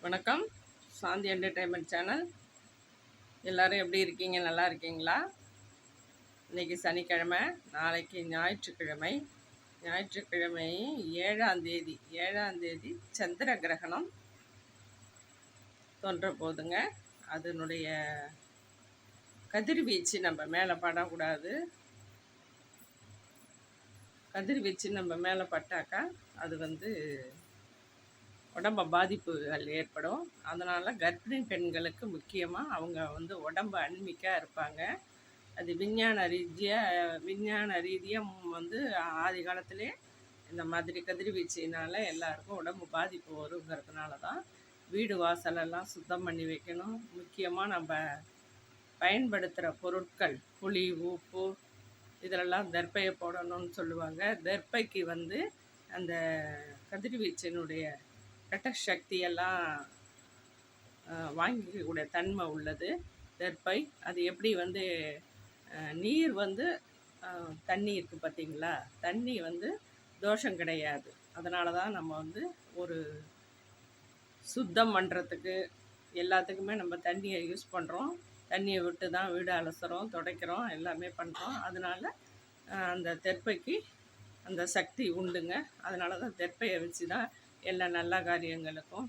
வணக்கம். சாந்தி entertainment channel. எல்லோரும் எப்படி இருக்கீங்க? நல்லா இருக்கீங்களா? இன்றைக்கி சனிக்கிழமை, நாளைக்கு ஞாயிற்றுக்கிழமை. ஞாயிற்றுக்கிழமை 7ஆம் தேதி சந்திர கிரகணம் தோன்ற போதுங்க. அதனுடைய கதிர்வீச்சு நம்ம மேலே படக்கூடாது. கதிர்வீச்சு நம்ம மேலே பட்டாக்கா அது உடம்ப பாதிப்புகள் ஏற்படும். அதனால் கர்ப்பிணி பெண்களுக்கு முக்கியமாக அவங்க உடம்பு அன்மிக்காக இருப்பாங்க. அது விஞ்ஞான ரீதியாக ஆதி காலத்திலே இந்த மாதிரி கதிர்வீச்சினால் எல்லாருக்கும் உடம்பு பாதிப்பு வருங்கிறதுனால தான் வீடு வாசலெல்லாம் சுத்தம் பண்ணி வைக்கணும். முக்கியமாக நம்ம பயன்படுத்துகிற பொருட்கள் புளி, உப்பு இதிலெல்லாம் தர்ப்பையை போடணும்னு சொல்லுவாங்க. தர்ப்பைக்கு அந்த கதிர்வீச்சினுடைய கெட்ட சக்தியெல்லாம் வாங்கிக்கக்கூடிய தன்மை உள்ளது தர்ப்பை. அது எப்படி நீர் தண்ணி இருக்குது பார்த்திங்களா, தண்ணி தோஷம் கிடையாது. அதனால தான் நம்ம ஒரு சுத்தம் பண்ணுறதுக்கு எல்லாத்துக்குமே நம்ம தண்ணியை யூஸ் பண்ணுறோம். தண்ணியை விட்டு தான் வீடு அலசுகிறோம், துடைக்கிறோம், எல்லாமே பண்ணுறோம். அதனால் அந்த தெர்ப்பைக்கு அந்த சக்தி உண்டுங்க. அதனால தான் தெர்ப்பையை வச்சு தான் எல்லா நல்ல காரியங்களுக்கும்,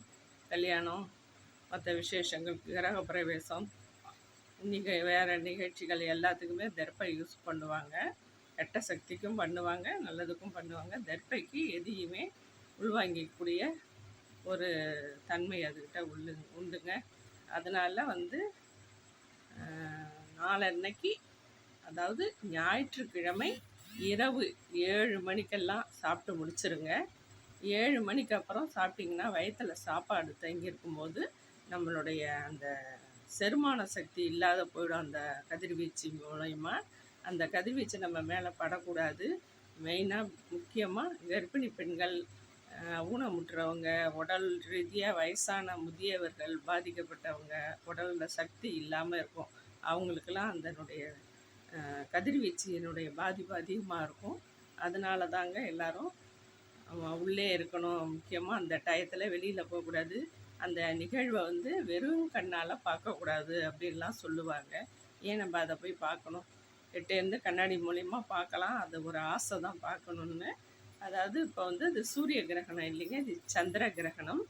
கல்யாணம், மற்ற விசேஷங்கள், கிரக பிரவேசம், வேறு நிகழ்ச்சிகள் எல்லாத்துக்குமே தெர்ப்பை யூஸ் பண்ணுவாங்க. கெட்ட சக்திக்கும் பண்ணுவாங்க, நல்லதுக்கும் பண்ணுவாங்க. தெர்ப்பைக்கு எதையுமே உள்வாங்கிக்கூடிய ஒரு தன்மை அதுக்கிட்ட உண்டுங்க. அதனால் நாளன்னைக்கு, அதாவது ஞாயிற்றுக்கிழமை இரவு 7 மணிக்கெல்லாம் சாப்பிட்டு முடிச்சிருங்க. 7 மணிக்கு அப்புறம் சாப்பிட்டிங்கன்னா வயிற்றில் சாப்பாடு தங்கியிருக்கும்போது நம்மளுடைய அந்த செரிமான சக்தி இல்லாத போயிடும். அந்த கதிர்வீச்சு மூலயமா அந்த கதிர்வீச்சு நம்ம மேலே படக்கூடாது. மெயினாக முக்கியமாக கர்ப்பிணி பெண்கள், ஊனமுற்றவங்க, உடல் ரீதியாக வயசான முதியவர்கள், பாதிக்கப்பட்டவங்க, உடலில் சக்தி இல்லாமல் இருக்கும், அவங்களுக்கெல்லாம் அதனுடைய கதிர்வீச்சினுடைய பாதிப்பு அதிகமாக இருக்கும். அதனால தாங்க எல்லோரும் உள்ளே இருக்கணும். முக்கியமாக அந்த டயத்தில் வெளியில் போகக்கூடாது. அந்த நிகழ்வை வெறும் கண்ணால் பார்க்கக்கூடாது அப்படின்லாம் சொல்லுவாங்க. ஏன் நம்ம அதை போய் பார்க்கணும்? கிட்டேருந்து கண்ணாடி மூலிமா பார்க்கலாம். அது ஒரு ஆசை தான் பார்க்கணுன்னு. அதாவது இப்போ இது சூரிய கிரகணம் இல்லைங்க, இது சந்திர கிரகணம்.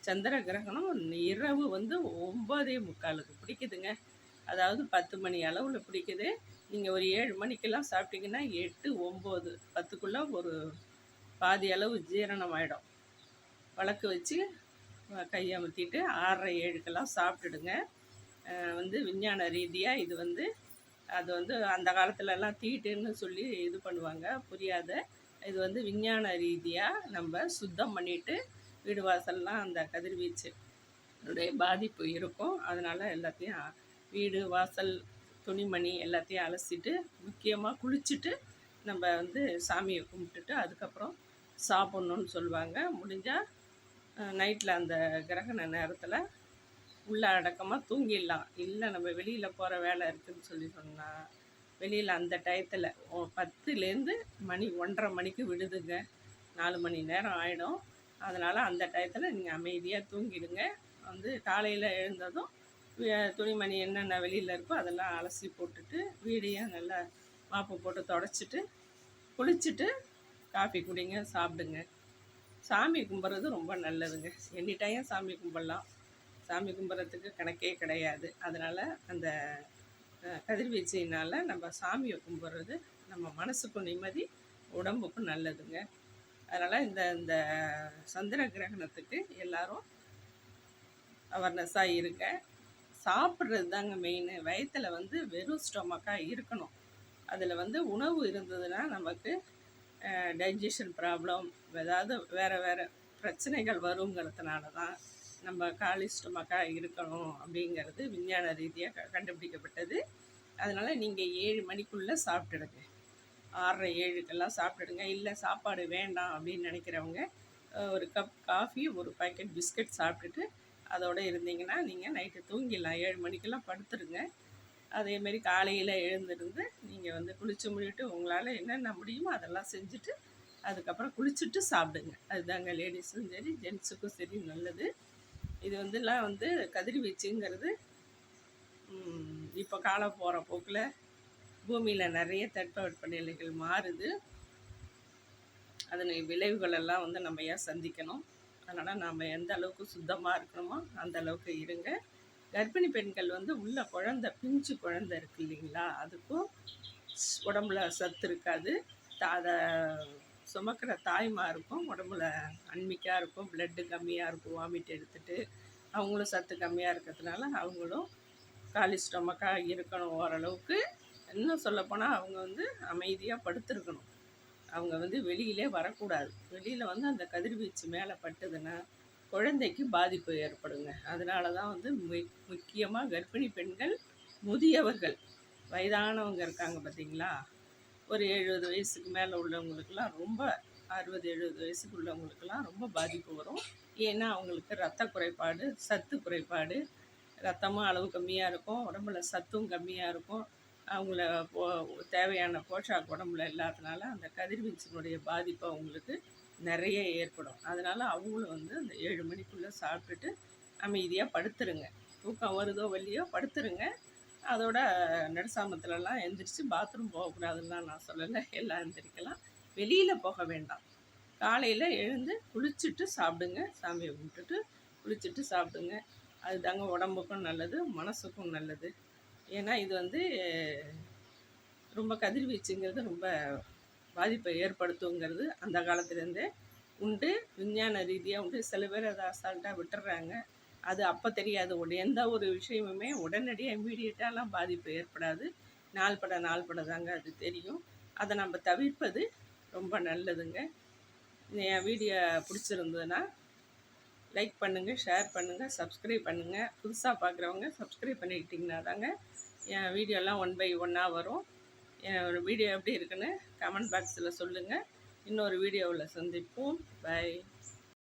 சந்திர கிரகணம் இரவு 9:45 பிடிக்குதுங்க. அதாவது 10 மணி அளவில் பிடிக்குது. நீங்கள் ஒரு 7 மணிக்கெல்லாம் சாப்பிட்டிங்கன்னா 8, 9, 10க்குள்ளே ஒரு பாதி அளவு ஜீரணம் ஆகிடும். வழக்கு வச்சு கையமர்த்திட்டு 6:30, 7க்கெல்லாம் சாப்பிட்டுடுங்க. விஞ்ஞான ரீதியாக இது அது அந்த காலத்துலலாம் தீட்டுன்னு சொல்லி இது பண்ணுவாங்க, புரியாத. இது விஞ்ஞான ரீதியாக நம்ம சுத்தம் பண்ணிவிட்டு வீடு வாசல்லாம் அந்த கதிர்வீச்சுடைய பாதிப்பு இருக்கும். அதனால் எல்லாத்தையும் வீடு வாசல் துணிமணி எல்லாத்தையும் அலசிட்டு, முக்கியமாக குளிச்சுட்டு நம்ம சாமியை கும்பிட்டுட்டு அதுக்கப்புறம் சாப்பிட்ணுன்னு சொல்லுவாங்க. முடிஞ்சால் நைட்டில் அந்த கிரகண நேரத்தில் உள்ள அடக்கமாக தூங்கிடலாம். இல்லை நம்ம வெளியில் போகிற வேலை இருக்குதுன்னு சொன்னால் வெளியில் அந்த டயத்தில் 10லேருந்து 1:30 மணிக்கு விடுதுங்க. 4 மணி நேரம் ஆகிடும். அதனால் அந்த டயத்தில் நீங்கள் அமைதியாக தூங்கிடுங்க. காலையில் எழுந்ததும் துணிமணி என்னென்ன வெளியில் இருக்கோ அதெல்லாம் அலசி போட்டுட்டு வீடையும் நல்லா மாப்பு போட்டு தொடச்சிட்டு குளிச்சுட்டு காஃபி குடிங்க, சாப்பிடுங்க. சாமி கும்பிட்றது ரொம்ப நல்லதுங்க. எனி டைம் சாமி கும்பிட்லாம். சாமி கும்பிட்றதுக்கு கணக்கே கிடையாது. அதனால் அந்த கதிர்வீச்சினால் நம்ம சாமியை கும்பிட்றது நம்ம மனசுக்கும் நிம்மதி, உடம்புக்கும் நல்லதுங்க. அதனால் இந்த சந்திர கிரகணத்துக்கு எல்லோரும் அவர்னஸாக இருங்க. சாப்பிட்றது தாங்க மெயின். வயிற்றில் வெறும் ஸ்டொமக்காக இருக்கணும். அதில் உணவு இருந்ததுன்னா நமக்கு டைஜஷன் ப்ராப்ளம், ஏதாவது வேறு பிரச்சனைகள் வருங்கிறதுனால தான் நம்ம காலி ஸ்டொமக்காக இருக்கணும் அப்படிங்கிறது விஞ்ஞான ரீதியாக கண்டுபிடிக்கப்பட்டது. அதனால் நீங்கள் 7 மணிக்குள்ளே சாப்பிட்டுடுங்க. 6:30, 7க்கெல்லாம் சாப்பிட்டுடுங்க. இல்லை சாப்பாடு வேண்டாம் அப்படின்னு நினைக்கிறவங்க ஒரு கப் காஃபி, ஒரு பாக்கெட் பிஸ்கட் சாப்பிட்டுட்டு அதோடு இருந்தீங்கன்னா நீங்கள் நைட்டு தூங்கிடலாம். 7 மணிக்கெல்லாம் படுத்துடுங்க. அதேமாரி காலையில் எழுந்திருந்து நீங்கள் குளித்து முடிவிட்டு உங்களால் என்னென்ன முடியுமோ அதெல்லாம் செஞ்சுட்டு அதுக்கப்புறம் குளிச்சுட்டு சாப்பிடுங்க. அதுதாங்க லேடிஸும் சரி ஜென்ஸுக்கும் சரி நல்லது. இது வந்துலாம் வந்து கதிர்வீச்சுங்கிறது இப்போ காலம் போகிற போக்கில் பூமியில் நிறைய தட்பவெப்பநிலைகள் மாறுது. அதன் விளைவுகள் எல்லாம் வந்து நம்ம ஏன் சந்திக்கணும். அதனால் நாம் எந்த அளவுக்கு சுத்தமாக இருக்கணுமோ அந்த அளவுக்கு இருங்க. கர்ப்பிணி பெண்கள் வந்து உள்ள குழந்தை, பிஞ்சு குழந்தை இருக்கு இல்லைங்களா, அதுக்கும் உடம்புல சத்து இருக்காது. அதை சுமக்கிற தாய்மாருக்கும் உடம்புல அன்மிக்காக இருக்கும், பிளட்டு கம்மியாக இருக்கும், வாமிட் எடுத்துகிட்டு அவங்களும் சத்து கம்மியாக இருக்கிறதுனால அவங்களும் காலி ஸ்டொமக்காக இருக்கணும். ஓரளவுக்கு இன்னும் சொல்லப்போனால் அவங்க வந்து அமைதியாக படுத்திருக்கணும். அவங்க வந்து வெளியிலே வரக்கூடாது. வெளியில் வந்து அந்த கதிர்வீச்சு மேலே பட்டுதுன்னா குழந்தைக்கு பாதிப்பு ஏற்படுங்க. அதனால தான் வந்து முக்கியமாக கர்ப்பிணி பெண்கள், முதியவர்கள், வயதானவங்க இருக்காங்க பார்த்தீங்களா, ஒரு 70 வயசுக்கு மேலே உள்ளவங்களுக்கெல்லாம் ரொம்ப 60-70 வயசுக்கு உள்ளவங்களுக்கெல்லாம் ரொம்ப பாதிப்பு வரும். ஏன்னா அவங்களுக்கு ரத்த குறைபாடு, சத்து குறைபாடு, ரத்தமும் அளவு கம்மியாக இருக்கும், உடம்புல சத்தும் கம்மியாக இருக்கும். அவங்கள தேவையான போஷாக்கு உடம்புல இல்லாதனால அந்த கதிர்வீச்சினுடைய பாதிப்பு அவங்களுக்கு நிறைய ஏற்படும். அதனால் அவங்களும் வந்து அந்த 7 மணிக்குள்ளே சாப்பிட்டுட்டு அமைதியாக படுத்துருங்க. தூக்கம் வருதோ இல்லையோ படுத்துருங்க. அதோட நடுசாமத்துலலாம் எந்திரிச்சு பாத்ரூம் போகக்கூடாதுலாம் நான் சொல்லலை, எல்லாம் எந்திரிக்கலாம். வெளியில் போக வேண்டாம். காலையில் எழுந்து குளிச்சுட்டு சாப்பிடுங்க. சாமியை கும்பிட்டுட்டு குளிச்சுட்டு சாப்பிடுங்க. அது தாங்க உடம்புக்கும் நல்லது, மனசுக்கும் நல்லது. ஏன்னா இது வந்து ரொம்ப கதிர்வீச்சுங்கிறது ரொம்ப பாதிப்பை ஏற்படுத்துங்கிறது அந்த காலத்துலேருந்தே உண்டு, விஞ்ஞான ரீதியாக உண்டு. சில பேர் அதை அசால்ட்டாக விட்டுறாங்க. அது அப்போ தெரியாது. எந்த ஒரு விஷயமுமே உடனடியாக இம்மீடியட்டாலாம் பாதிப்பு ஏற்படாது. நாள்பட தாங்க அது தெரியும். அதை நம்ம தவிர்ப்பது ரொம்ப நல்லதுங்க. என் வீடியோ பிடிச்சிருந்ததுன்னா லைக் பண்ணுங்கள், ஷேர் பண்ணுங்கள், சப்ஸ்கிரைப் பண்ணுங்கள். புதுசாக பார்க்குறவங்க சப்ஸ்கிரைப் பண்ணிக்கிட்டிங்கன்னா தாங்க என் வீடியோலாம் 1 by 1 வரும். என் வீடியோ எப்படி இருக்குன்னு கமெண்ட் பாக்ஸில் சொல்லுங்கள். இன்னொரு வீடியோவில் சந்திப்போம். பை.